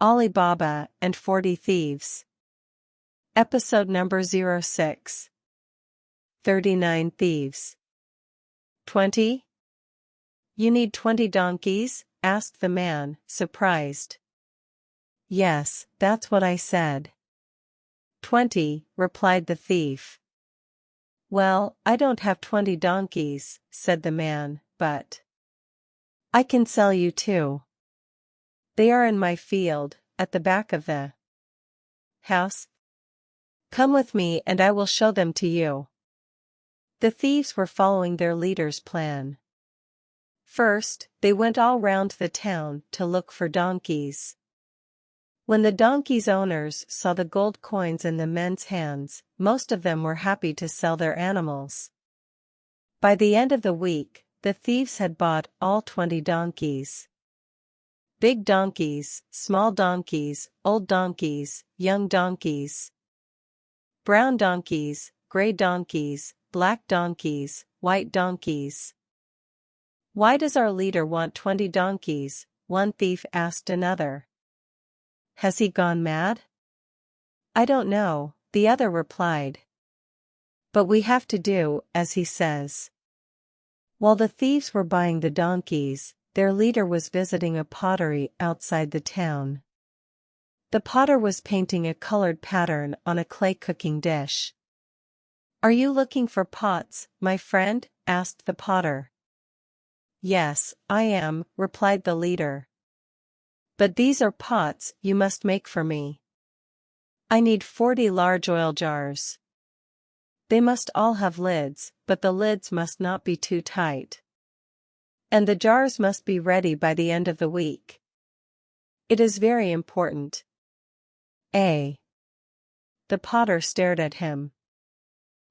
Alibaba and 40 Thieves. Episode number 06. 39 Thieves. 20? You need 20 donkeys? Asked the man, surprised. Yes, that's what I said. 20, replied the thief. Well, I don't have 20 donkeys, said the man, but I can sell you 2. They are in my field, at the back of the house. Come with me and I will show them to you. The thieves were following their leader's plan. First, they went all round the town to look for donkeys. When the donkeys' owners saw the gold coins in the men's hands, most of them were happy to sell their animals. By the end of the week, the thieves had bought all 20 donkeys. Big donkeys, small donkeys, old donkeys, young donkeys, brown donkeys, gray donkeys, black donkeys, white donkeys. Why does our leader want 20 donkeys? One thief asked another. Has he gone mad? I don't know, the other replied. But we have to do as he says. While the thieves were buying the donkeys, their leader was visiting a pottery outside the town. The potter was painting a colored pattern on a clay cooking dish. Are you looking for pots, my friend? Asked the potter. Yes, I am, replied the leader. But these are pots you must make for me. I need 40 large oil jars. They must all have lids, but the lids must not be too tight. And the jars must be ready by the end of the week. It is very important. The potter stared at him.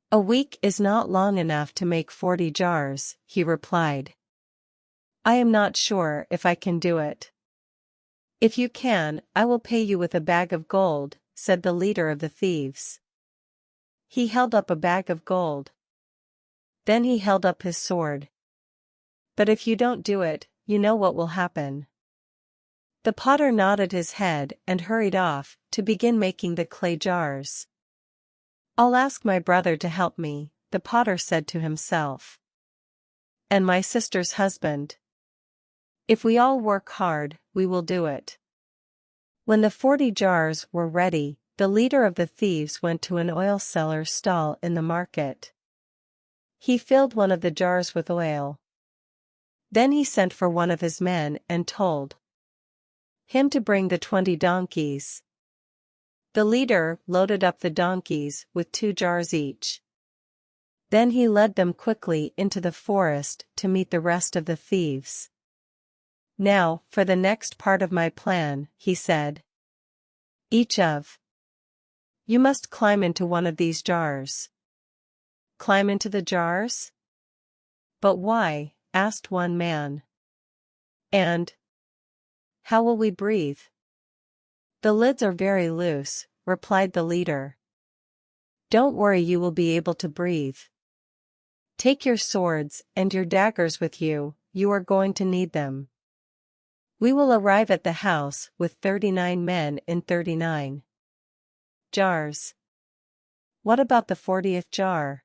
A week is not long enough to make 40 jars, he replied. I am not sure if I can do it. If you can, I will pay you with a bag of gold, said the leader of the thieves. He held up a bag of gold. Then he held up his sword. But if you don't do it, you know what will happen. The potter nodded his head and hurried off to begin making the clay jars. I'll ask my brother to help me, the potter said to himself. And my sister's husband. If we all work hard, we will do it. When the 40 jars were ready, the leader of the thieves went to an oil seller's stall in the market. He filled one of the jars with oil. Then he sent for one of his men and told him to bring the 20 donkeys. The leader loaded up the donkeys with 2 jars each. Then he led them quickly into the forest to meet the rest of the thieves. Now, for the next part of my plan, he said. Each of you must climb into one of these jars. Climb into the jars? But why? Asked one man. And how will we breathe? The lids are very loose, replied the leader. Don't worry, you will be able to breathe. Take your swords and your daggers with you, you are going to need them. We will arrive at the house with 39 men in 39 jars. What about the 40th jar?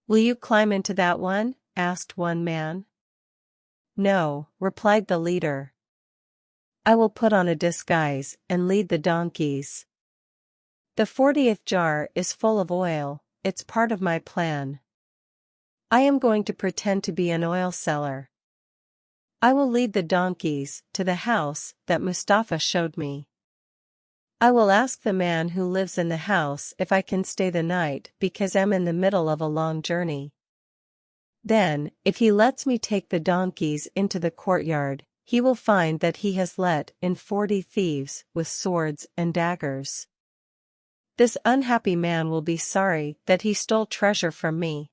Will you climb into that one? Asked one man. No, replied the leader. I will put on a disguise and lead the donkeys. The 40th jar is full of oil, it's part of my plan. I am going to pretend to be an oil seller. I will lead the donkeys to the house that Mustafa showed me. I will ask the man who lives in the house if I can stay the night because I'm in the middle of a long journey. Then, if he lets me take the donkeys into the courtyard, he will find that he has let in 40 thieves with swords and daggers. This unhappy man will be sorry that he stole treasure from me.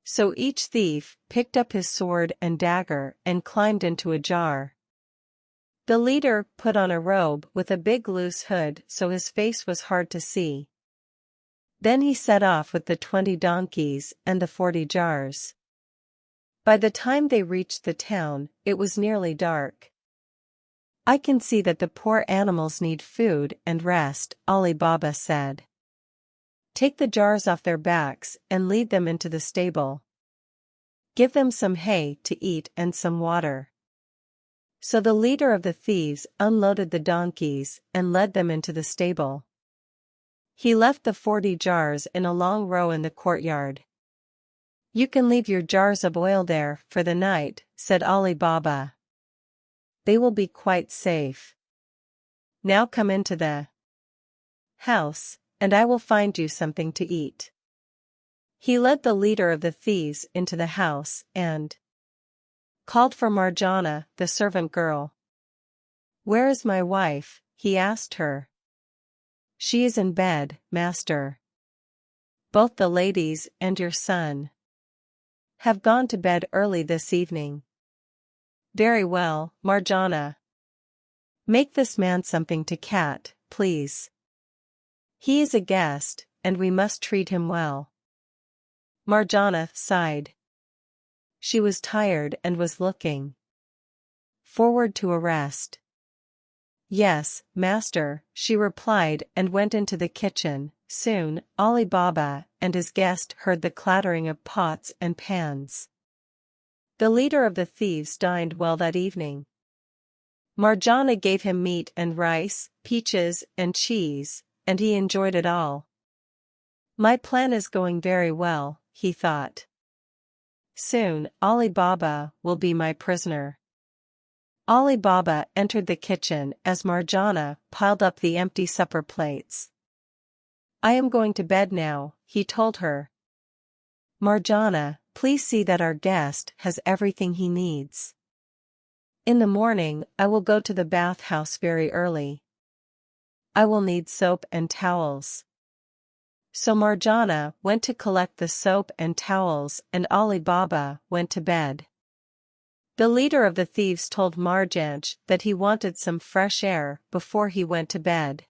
So each thief picked up his sword and dagger and climbed into a jar. The leader put on a robe with a big loose hood so his face was hard to see. Then he set off with the 20 donkeys and the 40 jars. By the time they reached the town, it was nearly dark. I can see that the poor animals need food and rest, Ali Baba said. Take the jars off their backs and lead them into the stable. Give them some hay to eat and some water. So the leader of the thieves unloaded the donkeys and led them into the stable. He left the 40 jars in a long row in the courtyard. You can leave your jars of oil there for the night, said Ali Baba. They will be quite safe. Now come into the house, and I will find you something to eat. He led the leader of the thieves into the house and called for Marjana, the servant girl. Where is my wife? He asked her. She is in bed, master. Both the ladies and your son have gone to bed early this evening. Very well, Marjana. Make this man something to cat, please. He is a guest, and we must treat him well. Marjana sighed. She was tired and was looking forward to a rest. Yes, master, she replied and went into the kitchen. Soon, Ali Baba and his guest heard the clattering of pots and pans. The leader of the thieves dined well that evening. Marjana gave him meat and rice, peaches and cheese, and he enjoyed it all. My plan is going very well, he thought. Soon, Ali Baba will be my prisoner. Ali Baba entered the kitchen as Marjana piled up the empty supper plates. I am going to bed now, he told her. Marjana, please see that our guest has everything he needs. In the morning, I will go to the bathhouse very early. I will need soap and towels. So Marjana went to collect the soap and towels, and Ali Baba went to bed. The leader of the thieves told Marjanj that he wanted some fresh air before he went to bed.